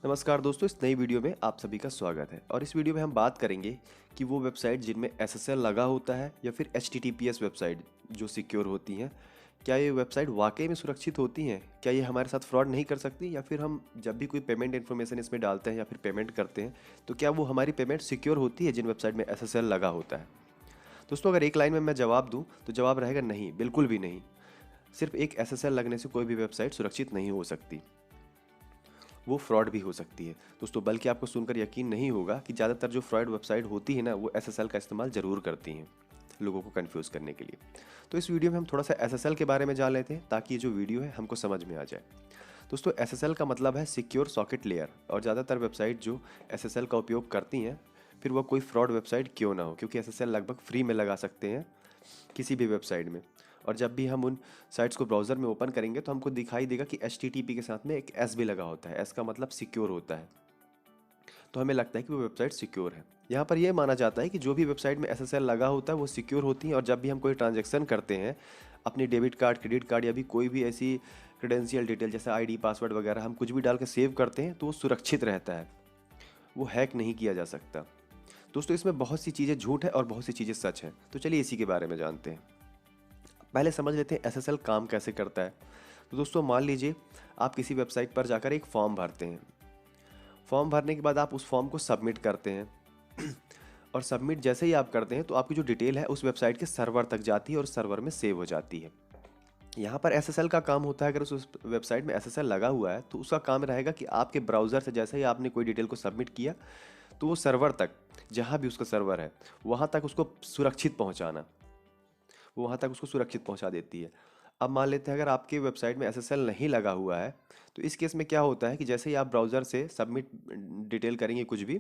नमस्कार दोस्तों, इस नई वीडियो में आप सभी का स्वागत है। और इस वीडियो में हम बात करेंगे कि वो वेबसाइट जिनमें एसएसएल लगा होता है या फिर एचटीटीपीएस वेबसाइट जो सिक्योर होती हैं, क्या ये वेबसाइट वाकई में सुरक्षित होती हैं? क्या ये हमारे साथ फ्रॉड नहीं कर सकती? या फिर हम जब भी कोई पेमेंट इन्फॉर्मेशन इसमें डालते हैं या फिर पेमेंट करते हैं, तो क्या वो हमारी पेमेंट सिक्योर होती है जिन वेबसाइट में एसएसएल लगा होता है? दोस्तों, अगर एक लाइन में मैं जवाब दूं तो जवाब रहेगा नहीं, बिल्कुल भी नहीं। सिर्फ एक एसएसएल लगने से कोई भी वेबसाइट सुरक्षित नहीं हो सकती, वो फ्रॉड भी हो सकती है दोस्तों। बल्कि आपको सुनकर यकीन नहीं होगा कि ज़्यादातर जो फ्रॉड वेबसाइट होती है ना, वो एसएसएल का इस्तेमाल ज़रूर करती हैं लोगों को कंफ्यूज करने के लिए। तो इस वीडियो में हम थोड़ा सा एसएसएल के बारे में जान लेते हैं ताकि ये जो वीडियो है हमको समझ में आ जाए। दोस्तों, एसएसएल का मतलब है सिक्योर सॉकेट लेयर। और ज़्यादातर वेबसाइट जो एसएसएल का उपयोग करती हैं, फिर वो कोई फ्रॉड वेबसाइट क्यों ना हो, क्योंकि एसएसएल लगभग फ्री में लगा सकते हैं किसी भी वेबसाइट में। और जब भी हम उन साइट्स को ब्राउज़र में ओपन करेंगे तो हमको दिखाई देगा कि HTTP के साथ में एक S भी लगा होता है। S का मतलब सिक्योर होता है। तो हमें लगता है कि वो वेबसाइट सिक्योर है। यहाँ पर यह माना जाता है कि जो भी वेबसाइट में SSL लगा होता है वो सिक्योर होती हैं। और जब भी हम कोई ट्रांजेक्शन करते हैं, अपनी डेबिट कार्ड, क्रेडिट कार्ड या भी कोई भी ऐसी क्रेडेंशियल डिटेल जैसे ID, पासवर्ड वगैरह हम कुछ भी डाल के सेव करते हैं, तो वो सुरक्षित रहता है, वो हैक नहीं किया जा सकता। दोस्तों, इसमें बहुत सी चीज़ें झूठ है और बहुत सी चीज़ें सच हैं। तो चलिए इसी के बारे में जानते हैं। पहले समझ लेते हैं एसएसएल काम कैसे करता है। तो दोस्तों, मान लीजिए आप किसी वेबसाइट पर जाकर एक फॉर्म भरते हैं। फॉर्म भरने के बाद आप उस फॉर्म को सबमिट करते हैं और सबमिट जैसे ही आप करते हैं तो आपकी जो डिटेल है उस वेबसाइट के सर्वर तक जाती है और सर्वर में सेव हो जाती है। यहाँ पर एसएसएल का काम होता है, अगर उस वेबसाइट में एसएसएल लगा हुआ है तो उसका काम रहेगा कि आपके ब्राउज़र से जैसे ही आपने कोई डिटेल को सबमिट किया, तो वो सर्वर तक, जहाँ भी उसका सर्वर है, वहाँ तक उसको सुरक्षित पहुँचाना, वो वहाँ तक उसको सुरक्षित पहुँचा देती है। अब मान लेते हैं अगर आपके वेबसाइट में एसएसएल नहीं लगा हुआ है, तो इस केस में क्या होता है कि जैसे ही आप ब्राउज़र से सबमिट डिटेल करेंगे, कुछ भी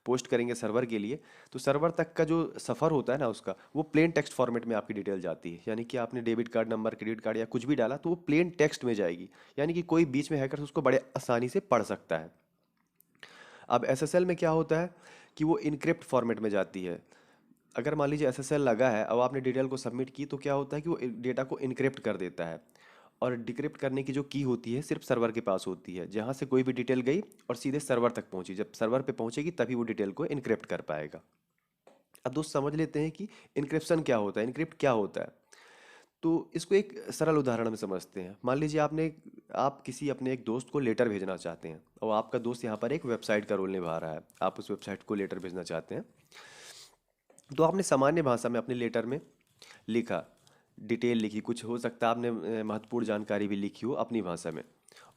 पोस्ट करेंगे सर्वर के लिए, तो सर्वर तक का जो सफ़र होता है ना उसका, वो प्लेन टेक्स्ट फॉर्मेट में आपकी डिटेल जाती है। यानी कि आपने debit card number, credit card या कुछ भी डाला तो वो प्लेन टेक्स्ट में जाएगी। यानी कि कोई बीच में हैकर उसको बड़े आसानी से पढ़ सकता है। अब एसएसएल में क्या होता है कि वो इनक्रिप्ट फॉर्मेट में जाती है। अगर मान लीजिए एसएसएल लगा है, अब आपने डिटेल को सबमिट की, तो क्या होता है कि वो डेटा को इनक्रिप्ट कर देता है। और डिक्रिप्ट करने की जो की होती है सिर्फ सर्वर के पास होती है, जहाँ से कोई भी डिटेल गई और सीधे सर्वर तक पहुंची। जब सर्वर पे पहुंचेगी तभी वो डिटेल को इनक्रिप्ट कर पाएगा। अब दोस्त समझ लेते हैं कि इनक्रिप्शन क्या होता है, इनक्रिप्ट क्या होता है। तो इसको एक सरल उदाहरण में समझते हैं। मान लीजिए आप किसी अपने एक दोस्त को लेटर भेजना चाहते हैं और आपका दोस्त यहाँ पर एक वेबसाइट का रोल निभा रहा है। आप उस वेबसाइट को लेटर भेजना चाहते हैं, तो आपने सामान्य भाषा में अपने लेटर में लिखा, डिटेल लिखी, कुछ हो सकता है आपने महत्वपूर्ण जानकारी भी लिखी हो अपनी भाषा में,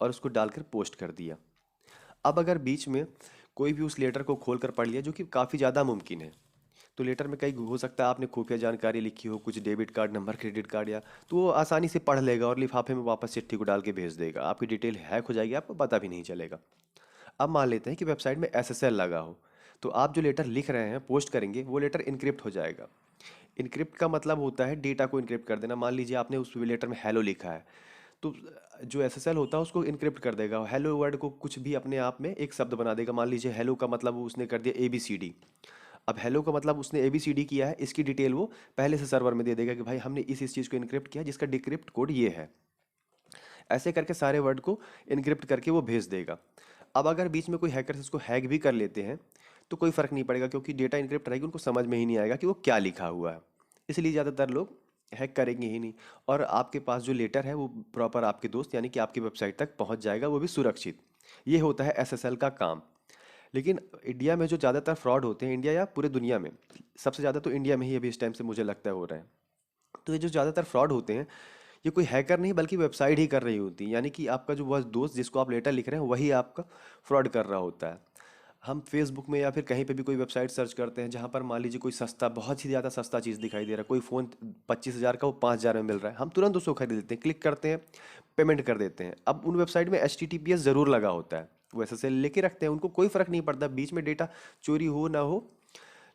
और उसको डालकर पोस्ट कर दिया। अब अगर बीच में कोई भी उस लेटर को खोल कर पढ़ लिया, जो कि काफ़ी ज़्यादा मुमकिन है, तो लेटर में कई हो सकता है आपने खुफिया जानकारी लिखी हो, कुछ debit card number, credit card, या तो वो आसानी से पढ़ लेगा और लिफाफे में वापस चिट्ठी को डाल के भेज देगा। आपकी डिटेल हैक हो जाएगी, आपको पता भी नहीं चलेगा। अब मान लेते हैं कि वेबसाइट में एसएसएल लगा हो, तो आप जो लेटर लिख रहे हैं, पोस्ट करेंगे, वो लेटर इनक्रिप्ट हो जाएगा। इनक्रिप्ट का मतलब होता है डेटा को इनक्रिप्ट कर देना। मान लीजिए आपने उस लेटर में हेलो लिखा है, तो जो एसएसएल होता है उसको इनक्रिप्ट कर देगा। हेलो वर्ड को कुछ भी अपने आप में एक शब्द बना देगा। मान लीजिए हेलो का मतलब उसने कर दिया ABCD। अब हेलो का मतलब उसने ABCD किया है, इसकी डिटेल वो पहले से सर्वर में दे देगा कि भाई हमने इस चीज़ को इनक्रिप्ट किया जिसका डिक्रिप्ट कोड ये है। ऐसे करके सारे वर्ड को इनक्रिप्ट करके वो भेज देगा। अब अगर बीच में कोई हैकर्स इसको हैक भी कर लेते हैं तो कोई फ़र्क नहीं पड़ेगा, क्योंकि डेटा इनक्रिप्ट रहेगी, उनको समझ में ही नहीं आएगा कि वो क्या लिखा हुआ है। इसलिए ज़्यादातर लोग हैक करेंगे ही नहीं। और आपके पास जो लेटर है वो प्रॉपर आपके दोस्त यानी कि आपकी वेबसाइट तक पहुंच जाएगा, वो भी सुरक्षित। ये होता है एसएसएल का काम। लेकिन इंडिया में जो ज़्यादातर फ्रॉड होते हैं, इंडिया या पूरे दुनिया में, सबसे ज़्यादा तो इंडिया में ही अभी इस टाइम से मुझे लगता है हो रहे हैं। तो ये जो ज़्यादातर फ्रॉड होते हैं, ये कोई हैकर नहीं बल्कि वेबसाइट ही कर रही होती है। यानी कि आपका जो वह दोस्त जिसको आप लेटर लिख रहे हैं वही आपका फ्रॉड कर रहा होता है। हम फेसबुक में या फिर कहीं पे भी कोई वेबसाइट सर्च करते हैं जहाँ पर मान लीजिए कोई सस्ता, बहुत ही ज़्यादा सस्ता चीज़ दिखाई दे रहा है, कोई फ़ोन 25,000 का वो 5,000 में मिल रहा है, हम तुरंत उसको खरीद लेते हैं, क्लिक करते हैं, पेमेंट कर देते हैं। अब उन वेबसाइट में HTTPS ज़रूर लगा होता है, वो SSL लेके रखते हैं, उनको कोई फ़र्क नहीं पड़ता बीच में डेटा चोरी हो ना हो।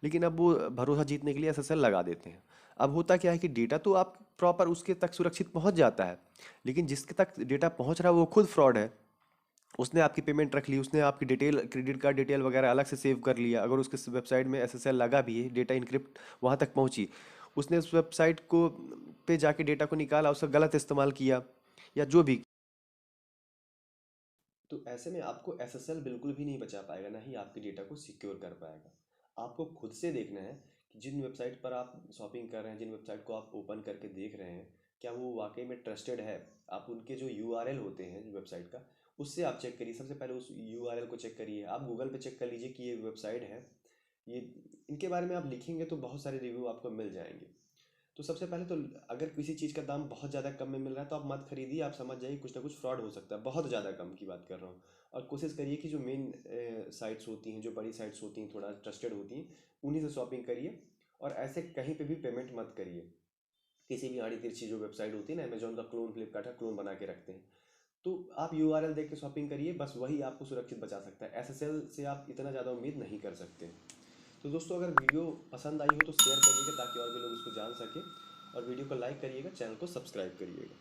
लेकिन अब वो भरोसा जीतने के लिए SSL लगा देते हैं। अब होता क्या है कि डेटा तो आप प्रॉपर उसके तक सुरक्षित पहुंच जाता है, लेकिन जिसके तक डेटा पहुंच रहा है वो खुद फ्रॉड है। उसने आपकी पेमेंट रख ली, उसने आपकी डिटेल, क्रेडिट कार्ड डिटेल वगैरह अलग से सेव कर लिया। अगर उसके वेबसाइट में SSL लगा भी है, डेटा इनक्रिप्ट वहाँ तक पहुँची, उसने उस वेबसाइट को पे जाके डेटा को निकाला, उसका गलत इस्तेमाल किया या जो भी। तो ऐसे में आपको एसएसएल बिल्कुल भी नहीं बचा पाएगा, ना ही आपके डेटा को सिक्योर कर पाएगा। आपको खुद से देखना है कि जिन वेबसाइट पर आप शॉपिंग कर रहे हैं, जिन वेबसाइट को आप ओपन करके देख रहे हैं, क्या वो वाकई में ट्रस्टेड है। आप उनके जो यूआरएल होते हैं जो वेबसाइट का, उससे आप चेक करिए। सबसे पहले उस यूआरएल को चेक करिए। आप गूगल पे चेक कर लीजिए कि ये वेबसाइट है, ये इनके बारे में आप लिखेंगे तो बहुत सारे रिव्यू आपको मिल जाएंगे। तो सबसे पहले तो अगर किसी चीज़ का दाम बहुत ज़्यादा कम में मिल रहा है तो आप मत खरीदिए। आप समझ जाइए कुछ ना कुछ फ्रॉड हो सकता है, बहुत ज़्यादा कम की बात कर रहा हूँ। और कोशिश करिए कि जो मेन साइट्स होती हैं, जो बड़ी साइट्स होती हैं, थोड़ा ट्रस्टेड होती हैं, उन्हीं से शॉपिंग करिए। और ऐसे कहीं पे भी पेमेंट मत करिए। किसी भी आड़ी तिरछी जो वेबसाइट होती है ना, अमेजोन का क्लोन, फ्लिपकार्ट का क्लोन बना के रखते हैं, तो आप यूआरएल देख के शॉपिंग करिए। बस वही आपको सुरक्षित बचा सकता है। एसएसएल से आप इतना ज़्यादा उम्मीद नहीं कर सकते। तो दोस्तों, अगर वीडियो पसंद आई हो तो शेयर करिएगा ताकि और भी लोग इसको जान सकें, और वीडियो को लाइक करिएगा, चैनल को सब्सक्राइब करिएगा।